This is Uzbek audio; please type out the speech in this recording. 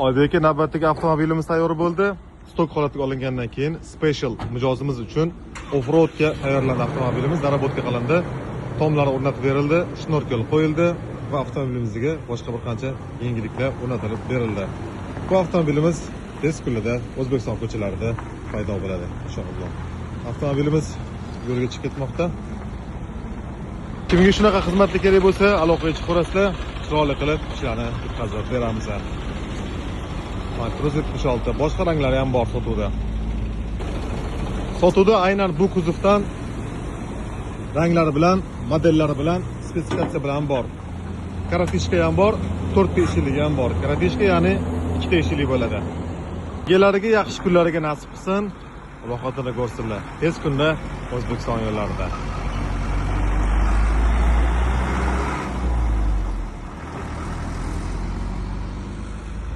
Oybek aka, navbatdagi avtomobilimiz tayyor bo'ldi. Stok holatiga olingandan keyin special mijozimiz uchun off-roadga tayyorlangan avtomobilimiz darobodga qilindi. Tomlar o'rnatib berildi, shnorkel qo'yildi va avtomobilimizga boshqa bir qancha yengilliklar o'rnatilib berildi. Bu avtomobilimiz tez kunlarda O'zbekiston ko'chalarida paydo bo'ladi inshaalloh. Avtomobilimiz yo'lga chiqib ketmoqda. Kimga shunaqa xizmatli kerak bo'lsa, aloqaga chiqaverasizlar, chiroyli qilib ishlarni bitkazib beramiz. Cruze 76 boshqa ranglari ham bor sotuvda. Sotuvda aynan bu kuzovdan ranglari bilan, modellari bilan, spetsifikatsiya bilan bor. Karatishka ham bor, 4 eshikli ham bor. Karatishka ya'ni 2 eshikli bo'ladi. Gelariga yaxshi kunlariga nasib qilsin. Alloh xotirjamlik ko'rsinlar. Tez kunda O'zbekiston yo'llarida.